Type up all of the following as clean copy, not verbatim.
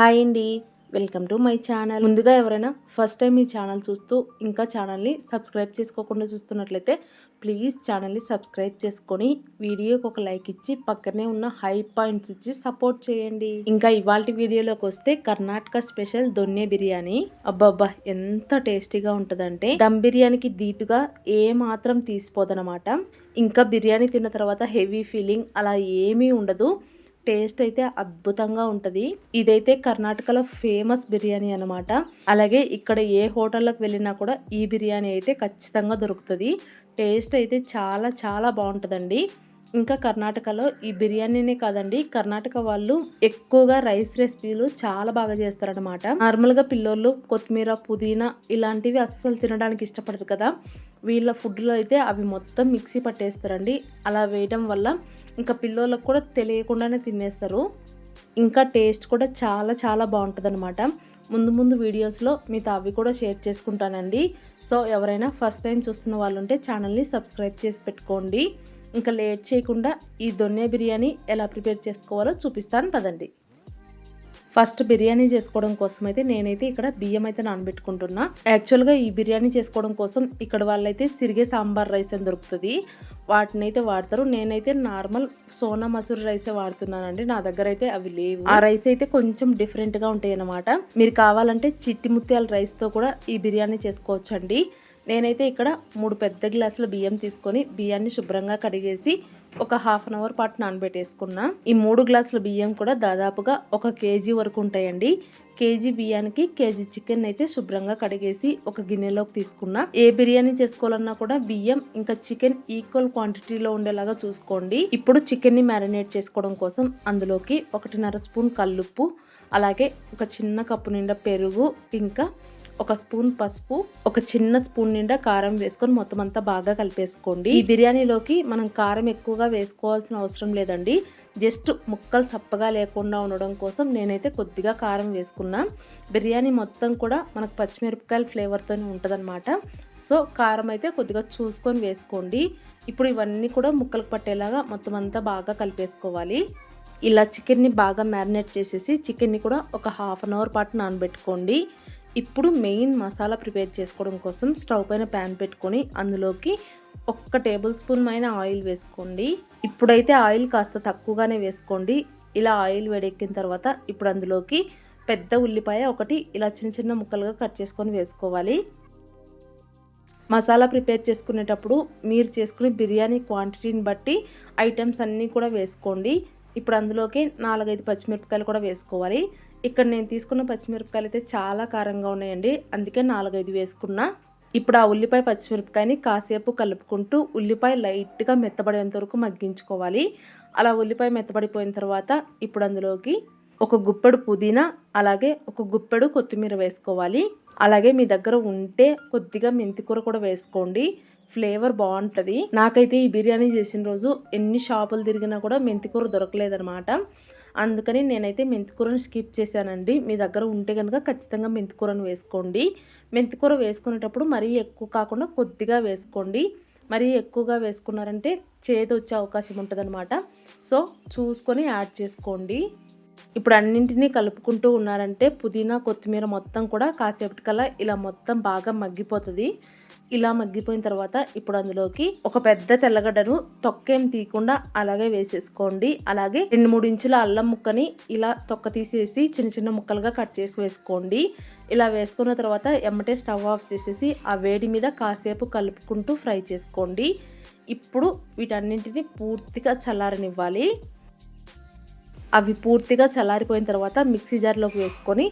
Hi అండి, welcome to my channel. ముందుగా ఎవరైనా ఫస్ట్ టైం ఈ ఛానల్ చూస్తూ ఇంకా ఛానల్ని సబ్స్క్రైబ్ చేసుకోకుండా చూస్తున్నట్లయితే ప్లీజ్ ఛానల్ని సబ్స్క్రైబ్ చేసుకొని వీడియోకి ఒక లైక్ ఇచ్చి పక్కనే ఉన్న హై పాయింట్స్ ఇచ్చి సపోర్ట్ చేయండి. ఇంకా ఇవాళ వీడియోలోకి వస్తే కర్ణాటక స్పెషల్ దొన్నె బిర్యానీ. అబ్బబ్బా ఎంత టేస్టీగా ఉంటుందంటే దమ్ బిర్యానీకి ధీటుగా ఏ మాత్రం తీసిపోదనమాట. ఇంకా బిర్యానీ తిన్న తర్వాత హెవీ ఫీలింగ్ అలా ఏమీ ఉండదు. టేస్ట్ అయితే అద్భుతంగా ఉంటుంది. ఇదైతే కర్ణాటకలో ఫేమస్ బిర్యానీ అనమాట. అలాగే ఇక్కడ ఏ హోటల్లోకి వెళ్ళినా కూడా ఈ బిర్యానీ అయితే ఖచ్చితంగా దొరుకుతుంది. టేస్ట్ అయితే చాలా చాలా బాగుంటుందండి. ఇంకా కర్ణాటకలో ఈ బిర్యానీనే కాదండి, కర్ణాటక వాళ్ళు ఎక్కువగా రైస్ రెసిపీలు చాలా బాగా చేస్తారనమాట. నార్మల్గా పిల్లోళ్ళు కొత్తిమీర, పుదీనా ఇలాంటివి అస్సలు తినడానికి ఇష్టపడరు కదా. వీళ్ళ ఫుడ్లో అయితే అవి మొత్తం మిక్సీ పట్టేస్తారండి. అలా వేయడం వల్ల ఇంకా పిల్లోళ్ళకు కూడా తెలియకుండానే తినేస్తారు. ఇంకా టేస్ట్ కూడా చాలా చాలా బాగుంటుంది అనమాట. ముందు వీడియోస్లో మీతో అవి కూడా షేర్ చేసుకుంటానండి. సో ఎవరైనా ఫస్ట్ టైం చూస్తున్న వాళ్ళు ఉంటే ఛానల్ని సబ్స్క్రైబ్ చేసి పెట్టుకోండి. ఇంకా లేట్ చేయకుండా ఈ దొన్నె బిర్యానీ ఎలా ప్రిపేర్ చేసుకోవాలో చూపిస్తాను పదండి. ఫస్ట్ బిర్యానీ చేసుకోవడం కోసం అయితే నేనైతే ఇక్కడ బియ్యం అయితే నానబెట్టుకుంటున్నా. యాక్చువల్గా ఈ బిర్యానీ చేసుకోవడం కోసం ఇక్కడ వాళ్ళైతే సిరిగే సాంబార్ రైస్ అని దొరుకుతుంది, వాటిని అయితే వాడతారు. నేనైతే నార్మల్ సోనా మసూరి రైసే వాడుతున్నానండి. నా దగ్గర అయితే అవి లేవు. ఆ రైస్ అయితే కొంచెం డిఫరెంట్గా ఉంటాయి అన్నమాట. మీరు కావాలంటే చిట్టి ముత్యాల రైస్తో కూడా ఈ బిర్యానీ చేసుకోవచ్చండి. నేనైతే ఇక్కడ 3 పెద్ద గ్లాసుల బియ్యం తీసుకొని బియ్యాన్ని శుభ్రంగా కడిగేసి ఒక హాఫ్ అన్ అవర్ పాటు నానబెట్టేసుకున్నా. ఈ 3 గ్లాసుల బియ్యం కూడా దాదాపుగా 1 కేజీ వరకు ఉంటాయండి. కేజీ బియ్యానికి కేజీ చికెన్ అయితే శుభ్రంగా కడిగేసి ఒక గిన్నెలోకి తీసుకున్నా. ఏ బిర్యానీ చేసుకోవాలన్నా కూడా బియ్యం ఇంకా చికెన్ ఈక్వల్ క్వాంటిటీలో ఉండేలాగా చూసుకోండి. ఇప్పుడు చికెన్ ని మ్యారినేట్ చేసుకోవడం కోసం అందులోకి 1.5 స్పూన్ కల్లుప్పు, అలాగే ఒక చిన్న కప్పు నిండా పెరుగు, ఇంకా 1 స్పూన్ పసుపు, ఒక చిన్న స్పూన్ నిండా కారం వేసుకొని మొత్తం అంతా బాగా కలిపేసుకోండి. ఈ బిర్యానీలోకి మనం కారం ఎక్కువగా వేసుకోవాల్సిన అవసరం లేదండి. జస్ట్ ముక్కలు సప్పగా లేకుండా ఉండడం కోసం నేనైతే కొద్దిగా కారం వేసుకున్నా. బిర్యానీ మొత్తం కూడా మనకు పచ్చిమిరపకాయల ఫ్లేవర్తోనే ఉంటుందన్నమాట. సో కారం అయితే కొద్దిగా చూసుకొని వేసుకోండి. ఇప్పుడు ఇవన్నీ కూడా ముక్కలకు పట్టేలాగా మొత్తం అంతా బాగా కలిపేసుకోవాలి. ఇలా చికెన్ని బాగా మ్యారినేట్ చేసేసి చికెన్ని కూడా ఒక హాఫ్ అన్ అవర్ పాటు నానబెట్టుకోండి. ఇప్పుడు మెయిన్ మసాలా ప్రిపేర్ చేసుకోవడం కోసం స్టవ్ పైన ప్యాన్ పెట్టుకొని అందులోకి 1 టేబుల్ స్పూన్ పైన ఆయిల్ వేసుకోండి. ఇప్పుడైతే ఆయిల్ కాస్త తక్కువగానే వేసుకోండి. ఇలా ఆయిల్ వేడెక్కిన తర్వాత ఇప్పుడు అందులోకి పెద్ద ఉల్లిపాయ ఒకటి ఇలా చిన్న చిన్న ముక్కలుగా కట్ చేసుకొని వేసుకోవాలి. మసాలా ప్రిపేర్ చేసుకునేటప్పుడు మీరు చేసుకునే బిర్యానీ క్వాంటిటీని బట్టి ఐటమ్స్ అన్నీ కూడా వేసుకోండి. ఇప్పుడు అందులోకి 4-5 పచ్చిమిరపకాయలు కూడా వేసుకోవాలి. ఇక్కడ నేను తీసుకున్న పచ్చిమిరపకాయలు అయితే చాలా కారంగా ఉన్నాయండి, అందుకే 4-5 వేసుకున్నా. ఇప్పుడు ఆ ఉల్లిపాయ పచ్చిమిరపకాయని కాసేపు కలుపుకుంటూ ఉల్లిపాయ లైట్గా మెత్తబడేంత వరకు మగ్గించుకోవాలి. అలా ఉల్లిపాయ మెత్తబడిపోయిన తర్వాత ఇప్పుడు అందులోకి 1 గుప్పెడు పుదీనా, అలాగే 1 గుప్పెడు కొత్తిమీర వేసుకోవాలి. అలాగే మీ దగ్గర ఉంటే కొద్దిగా మెంతికూర కూడా వేసుకోండి, ఫ్లేవర్ బాగుంటుంది. నాకైతే ఈ బిర్యానీ చేసిన రోజు ఎన్ని షాపులు తిరిగినా కూడా మెంతికూర దొరకలేదనమాట. అందుకని నేనైతే మెంతికూరను స్కిప్ చేశానండి. మీ దగ్గర ఉంటే కనుక ఖచ్చితంగా మెంతికూరను వేసుకోండి. మెంతికూర వేసుకునేటప్పుడు మరీ ఎక్కువ కాకుండా కొద్దిగా వేసుకోండి. మరీ ఎక్కువగా వేసుకున్నారంటే చేదు వచ్చే అవకాశం ఉంటుందన్నమాట. సో చూసుకొని యాడ్ చేసుకోండి. ఇప్పుడు అన్నింటినీ కలుపుకుంటూ ఉన్నారంటే పుదీనా, కొత్తిమీర మొత్తం కూడా కాసేపటికల్లా ఇలా మొత్తం బాగా మగ్గిపోతుంది. ఇలా మగ్గిపోయిన తర్వాత ఇప్పుడు అందులోకి ఒక పెద్ద తెల్లగడ్డను తొక్కేం తీయకుండా అలాగే వేసేసుకోండి. అలాగే 2-3 ఇంచుల అల్లం ముక్కని ఇలా తొక్క తీసేసి చిన్న చిన్న ముక్కలుగా కట్ చేసి వేసుకోండి. ఇలా వేసుకున్న తర్వాత ఎమ్మటే స్టవ్ ఆఫ్ చేసేసి ఆ వేడి మీద కాసేపు కలుపుకుంటూ ఫ్రై చేసుకోండి. ఇప్పుడు వీటన్నింటినీ పూర్తిగా చల్లారనివ్వాలి. అవి పూర్తిగా చల్లారిపోయిన తర్వాత మిక్సీ జార్లోకి వేసుకొని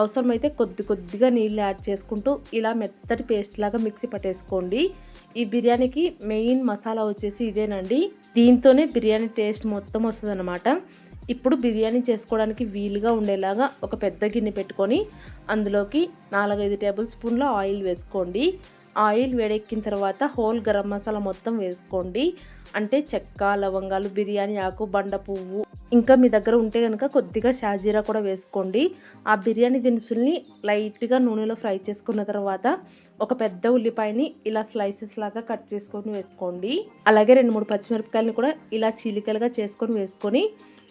అవసరమైతే కొద్దిగా నీళ్ళు యాడ్ చేసుకుంటూ ఇలా మెత్తటి పేస్ట్ లాగా మిక్సీ పట్టేసుకోండి. ఈ బిర్యానీకి మెయిన్ మసాలా వచ్చేసి ఇదేనండి. దీంతోనే బిర్యానీ టేస్ట్ మొత్తం వస్తుంది అనమాట. ఇప్పుడు బిర్యానీ చేసుకోవడానికి వీలుగా ఉండేలాగా ఒక పెద్ద గిన్నె పెట్టుకొని అందులోకి 4-5 టేబుల్ స్పూన్ల ఆయిల్ వేసుకోండి. ఆయిల్ వేడెక్కిన తర్వాత హోల్ గరం మసాలా మొత్తం వేసుకోండి. అంటే చెక్క, లవంగాలు, బిర్యానీ ఆకు, బండ పువ్వు, ఇంకా మీ దగ్గర ఉంటే కనుక కొద్దిగా షాజీరా కూడా వేసుకోండి. ఆ బిర్యానీ దినుసుల్ని లైట్గా నూనెలో ఫ్రై చేసుకున్న తర్వాత ఒక పెద్ద ఉల్లిపాయని ఇలా స్లైసెస్ లాగా కట్ చేసుకొని వేసుకోండి. అలాగే 2-3 పచ్చిమిరపకాయలని కూడా ఇలా చీలికలుగా చేసుకొని వేసుకొని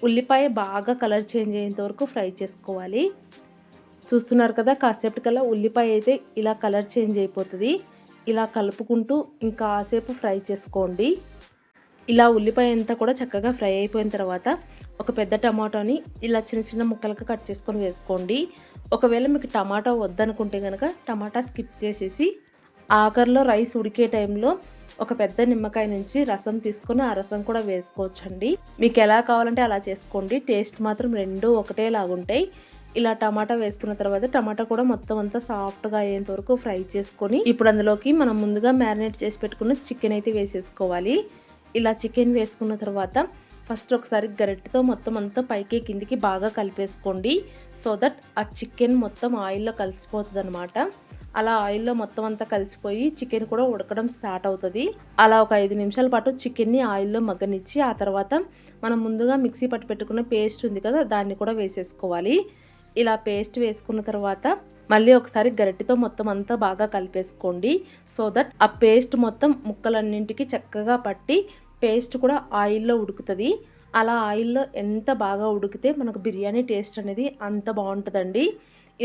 ఉల్లిపాయ బాగా కలర్ చేంజ్ అయ్యేంత వరకు ఫ్రై చేసుకోవాలి. చూస్తున్నారు కదా, కాసేపటికల్లా ఉల్లిపాయ అయితే ఇలా కలర్ చేంజ్ అయిపోతుంది. ఇలా కలుపుకుంటూ ఇంకా కాసేపు ఫ్రై చేసుకోండి. ఇలా ఉల్లిపాయ అంతా కూడా చక్కగా ఫ్రై అయిపోయిన తర్వాత ఒక పెద్ద టమాటోని ఇలా చిన్న చిన్న ముక్కలుగా కట్ చేసుకొని వేసుకోండి. ఒకవేళ మీకు టమాటా వద్దనుకుంటే కనుక టమాటా స్కిప్ చేసేసి ఆఖరిలో రైస్ ఉడికే టైంలో ఒక పెద్ద నిమ్మకాయ నుంచి రసం తీసుకొని ఆ రసం కూడా వేసుకోవచ్చండి. మీకు ఎలా కావాలంటే అలా చేసుకోండి. టేస్ట్ మాత్రం రెండు ఒకటేలాగుంటాయి. ఇలా టమాటా వేసుకున్న తర్వాత టమాటా కూడా మొత్తం అంతా సాఫ్ట్గా అయ్యేంత వరకు ఫ్రై చేసుకొని ఇప్పుడు అందులోకి మనం ముందుగా మ్యారినేట్ చేసి పెట్టుకున్న చికెన్ అయితే వేసేసుకోవాలి. ఇలా చికెన్ వేసుకున్న తర్వాత ఫస్ట్ ఒకసారి గరిటెతో మొత్తం అంతా పైకి కిందికి బాగా కలిపేసుకోండి. సో దట్ ఆ చికెన్ మొత్తం ఆయిల్లో కలిసిపోతుంది అనమాట. అలా ఆయిల్లో మొత్తం అంతా కలిసిపోయి చికెన్ కూడా ఉడకడం స్టార్ట్ అవుతుంది. అలా ఒక 5 నిమిషాల పాటు చికెన్ని ఆయిల్లో మగ్గనిచ్చి ఆ తర్వాత మనం ముందుగా మిక్సీ పట్టి పెట్టుకున్న పేస్ట్ ఉంది కదా, దాన్ని కూడా వేసేసుకోవాలి. ఇలా పేస్ట్ వేసుకున్న తర్వాత మళ్ళీ ఒకసారి గరిటెతో మొత్తం అంతా బాగా కలిపేసుకోండి. సో దట్ ఆ పేస్ట్ మొత్తం ముక్కలన్నింటికి చక్కగా పట్టి పేస్ట్ కూడా ఆయిల్లో ఉడుకుతుంది. అలా ఆయిల్లో ఎంత బాగా ఉడికితే మనకు బిర్యానీ టేస్ట్ అనేది అంత బాగుంటుందండి.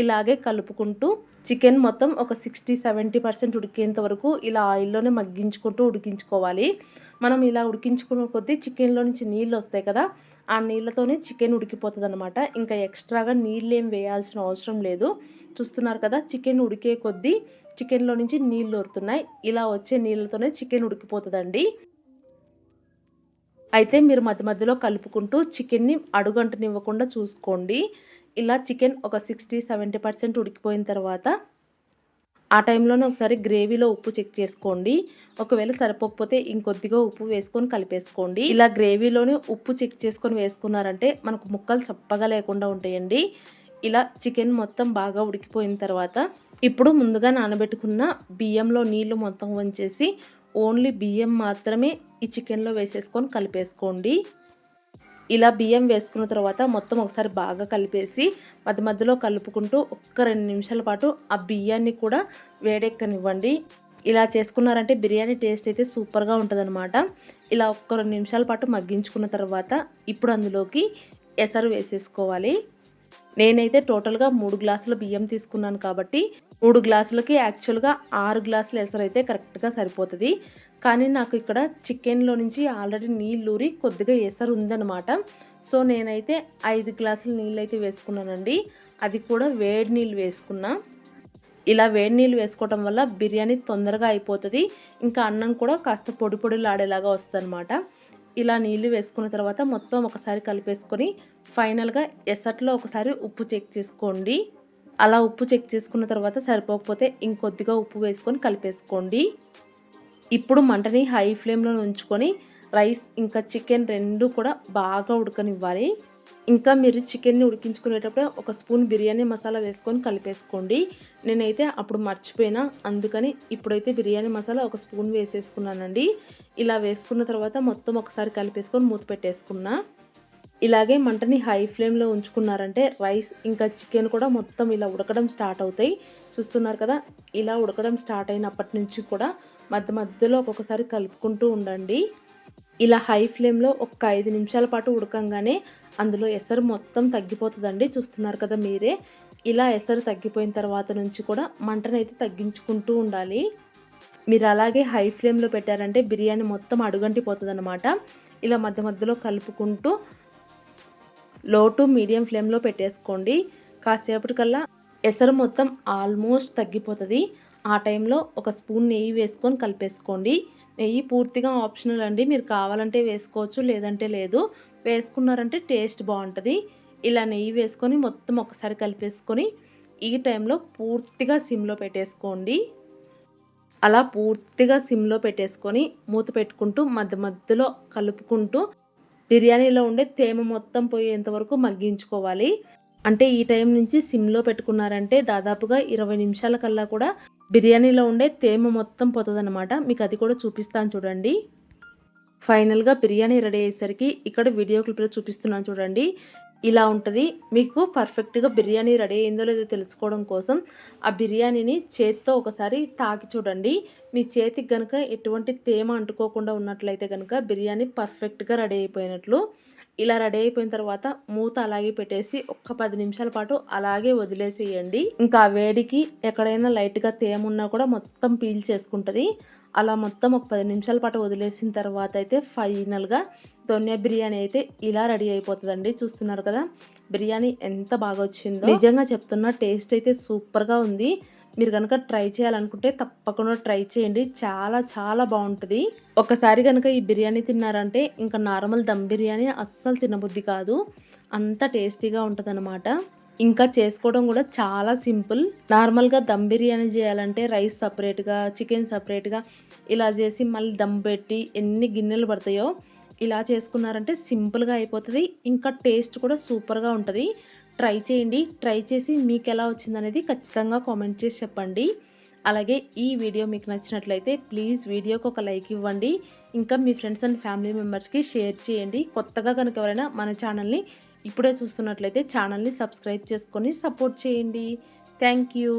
ఇలాగే కలుపుకుంటూ చికెన్ మొత్తం ఒక 60-70% ఉడికేంత వరకు ఇలా ఆయిల్లోనే మగ్గించుకుంటూ ఉడికించుకోవాలి. మనం ఇలా ఉడికించుకున్న కొద్దీ చికెన్లో నుంచి నీళ్ళు వస్తాయి కదా, ఆ నీళ్ళతోనే చికెన్ ఉడికిపోతుంది అనమాట. ఇంకా ఎక్స్ట్రాగా నీళ్ళు ఏం వేయాల్సిన అవసరం లేదు. చూస్తున్నారు కదా, చికెన్ ఉడికే కొద్దీ చికెన్లో నుంచి నీళ్ళు ఊరుతున్నాయి. ఇలా వచ్చే నీళ్ళతోనే చికెన్ ఉడికిపోతుందండి. అయితే మీరు మధ్య మధ్యలో కలుపుకుంటూ చికెన్ని అడుగంటనివ్వకుండా చూసుకోండి. ఇలా చికెన్ ఒక 60-70% ఉడికిపోయిన తర్వాత ఆ టైంలోనే ఒకసారి గ్రేవీలో ఉప్పు చెక్ చేసుకోండి. ఒకవేళ సరిపోకపోతే ఇంకొద్దిగా ఉప్పు వేసుకొని కలిపేసుకోండి. ఇలా గ్రేవీలోనే ఉప్పు చెక్ చేసుకొని వేసుకున్నారంటే మనకు ముక్కలు చప్పగా లేకుండా ఉంటాయండి. ఇలా చికెన్ మొత్తం బాగా ఉడికిపోయిన తర్వాత ఇప్పుడు ముందుగా నానబెట్టుకున్న బియ్యంలో నీళ్లు మొత్తం వంచేసి ఓన్లీ బియ్యం మాత్రమే ఈ చికెన్లో వేసేసుకొని కలిపేసుకోండి. ఇలా బియ్యం వేసుకున్న తర్వాత మొత్తం ఒకసారి బాగా కలిపేసి మధ్య మధ్యలో కలుపుకుంటూ ఒక్క 2 నిమిషాల పాటు ఆ బియ్యాన్ని కూడా వేడెక్కనివ్వండి. ఇలా చేసుకున్నారంటే బిర్యానీ టేస్ట్ అయితే సూపర్గా ఉంటుందన్నమాట. ఇలా ఒక్క 2 నిమిషాల పాటు మగ్గించుకున్న తర్వాత ఇప్పుడు అందులోకి ఎసరు వేసేసుకోవాలి. నేనైతే టోటల్గా 3 గ్లాసుల బియ్యం తీసుకున్నాను కాబట్టి 3 గ్లాసులకి యాక్చువల్గా 6 గ్లాసుల ఎసరు అయితే కరెక్ట్గా సరిపోతుంది. కానీ నాకు ఇక్కడ చికెన్లో నుంచి ఆల్రెడీ నీళ్ళు ఊరి కొద్దిగా ఎసరు ఉందన్నమాట. సో నేనైతే 5 గ్లాసుల నీళ్ళు అయితే వేసుకున్నానండి. అది కూడా వేడి నీళ్ళు వేసుకున్నా. ఇలా వేడి నీళ్ళు వేసుకోవటం వల్ల బిర్యానీ తొందరగా అయిపోతుంది. ఇంకా అన్నం కూడా కాస్త పొడి పొడిలాడేలాగా వస్తుంది అనమాట. ఇలా నీళ్ళు వేసుకున్న తర్వాత మొత్తం ఒకసారి కలిపేసుకొని ఫైనల్గా ఎసట్లో ఒకసారి ఉప్పు చెక్ చేసుకోండి. అలా ఉప్పు చెక్ చేసుకున్న తర్వాత సరిపోకపోతే ఇంకొద్దిగా ఉప్పు వేసుకొని కలిపేసుకోండి. ఇప్పుడు మంటని హై ఫ్లేమ్లో ఉంచుకొని రైస్ ఇంకా చికెన్ రెండు కూడా బాగా ఉడకనివ్వాలి. ఇంకా మీరు చికెన్ని ఉడికించుకునేటప్పుడు ఒక స్పూన్ బిర్యానీ మసాలా వేసుకొని కలిపేసుకోండి. నేనైతే అప్పుడు మర్చిపోయినా, అందుకని ఇప్పుడైతే బిర్యానీ మసాలా ఒక స్పూన్ వేసేసుకున్నానండి. ఇలా వేసుకున్న తర్వాత మొత్తం ఒకసారి కలిపేసుకొని మూత పెట్టేసుకున్నా. ఇలాగే మంటని హై ఫ్లేమ్లో ఉంచుకున్నారంటే రైస్ ఇంకా చికెన్ కూడా మొత్తం ఇలా ఉడకడం స్టార్ట్ అవుతాయి. చూస్తున్నారు కదా, ఇలా ఉడకడం స్టార్ట్ అయినప్పటి నుంచి కూడా మధ్య మధ్యలో ఒక్కొక్కసారి కలుపుకుంటూ ఉండండి. ఇలా హై ఫ్లేమ్లో ఒక 5 నిమిషాల పాటు ఉడకంగానే అందులో ఎసరు మొత్తం తగ్గిపోతుందండి. చూస్తున్నారు కదా మీరే. ఇలా ఎసరు తగ్గిపోయిన తర్వాత నుంచి కూడా మంటనైతే తగ్గించుకుంటూ ఉండాలి. మీరు అలాగే హై ఫ్లేమ్లో పెట్టారంటే బిర్యానీ మొత్తం అడుగంటిపోతుంది అనమాట. ఇలా మధ్య మధ్యలో కలుపుకుంటూ లో టు మీడియం ఫ్లేమ్లో పెట్టేసుకోండి. కాసేపటికల్లా ఎసరు మొత్తం ఆల్మోస్ట్ తగ్గిపోతుంది. ఆ టైంలో ఒక స్పూన్ నెయ్యి వేసుకొని కలిపేసుకోండి. నెయ్యి పూర్తిగా ఆప్షనల్ అండి. మీరు కావాలంటే వేసుకోవచ్చు, లేదంటే లేదు. వేసుకున్నారంటే టేస్ట్ బాగుంటుంది. ఇలా నెయ్యి వేసుకొని మొత్తం ఒకసారి కలిపేసుకొని ఈ టైంలో పూర్తిగా సిమ్లో పెట్టేసుకోండి. అలా పూర్తిగా సిమ్లో పెట్టేసుకొని మూత పెట్టుకుంటూ మధ్య మధ్యలో కలుపుకుంటూ బిర్యానీలో ఉండే తేమ మొత్తం పోయేంత వరకు మగ్గించుకోవాలి. అంటే ఈ టైం నుంచి సిమ్లో పెట్టుకున్నారంటే దాదాపుగా 20 నిమిషాల కల్లా కూడా బిర్యానీలో ఉండే తేమ మొత్తం పోతుందన్నమాట. మీకు అది కూడా చూపిస్తాను చూడండి. ఫైనల్గా బిర్యానీ రెడీ అయ్యేసరికి ఇక్కడ వీడియో క్లిప్లో చూపిస్తున్నాను చూడండి. ఇలా ఉంటుంది. మీకు పర్ఫెక్ట్గా బిర్యానీ రెడీ అయిందో లేదో తెలుసుకోవడం కోసం ఆ బిర్యానీని చేత్తో ఒకసారి తాకి చూడండి. మీ చేతికి కనుక ఎటువంటి తేమ అంటుకోకుండా ఉన్నట్లయితే కనుక బిర్యానీ పర్ఫెక్ట్గా రెడీ అయిపోయినట్లు. ఇలా రెడీ అయిపోయిన తర్వాత మూత అలాగే పెట్టేసి ఒక్క 10 నిమిషాల పాటు అలాగే వదిలేసేయండి. ఇంకా ఆ వేడికి ఎక్కడైనా లైట్గా తేమ ఉన్నా కూడా మొత్తం పీల్ చేసుకుంటుంది. అలా మొత్తం ఒక 10 నిమిషాల పాటు వదిలేసిన తర్వాత అయితే ఫైనల్గా దొన్నె బిర్యానీ అయితే ఇలా రెడీ అయిపోతుందండి. చూస్తున్నారు కదా బిర్యానీ ఎంత బాగా వచ్చిందో. నిజంగా చెప్తున్నా, టేస్ట్ అయితే సూపర్గా ఉంది. మీరు కనుక ట్రై చేయాలనుకుంటే తప్పకుండా ట్రై చేయండి. చాలా చాలా బాగుంటుంది. ఒకసారి కనుక ఈ బిర్యానీ తిన్నారంటే ఇంకా నార్మల్ దమ్ బిర్యానీ అస్సలు తినబుద్ధి కాదు. అంత టేస్టీగా ఉంటుందన్నమాట. ఇంకా చేసుకోవడం కూడా చాలా సింపుల్. నార్మల్గా దమ్ బిర్యానీ చేయాలంటే రైస్ సపరేట్గా, చికెన్ సపరేట్గా ఇలా చేసి మళ్ళీ దమ్ పెట్టి ఎన్ని గిన్నెలు పడతాయో, ఇలా చేసుకున్నారంటే సింపుల్గా అయిపోతుంది. ఇంకా టేస్ట్ కూడా సూపర్గా ఉంటుంది. ట్రై చేయండి. ట్రై చేసి మీకు ఎలా వచ్చిందనేది ఖచ్చితంగా కామెంట్ చేసి చెప్పండి. అలాగే ఈ వీడియో మీకు నచ్చినట్లయితే ప్లీజ్ వీడియోకి ఒక లైక్ ఇవ్వండి. ఇంకా మీ ఫ్రెండ్స్ అండ్ ఫ్యామిలీ మెంబర్స్కి షేర్ చేయండి. కొత్తగా కనుక ఎవరైనా మన ఛానల్ని ఇప్పుడే చూస్తున్నట్లయితే ఛానల్ని సబ్స్క్రైబ్ చేసుకొని సపోర్ట్ చేయండి. Thank you.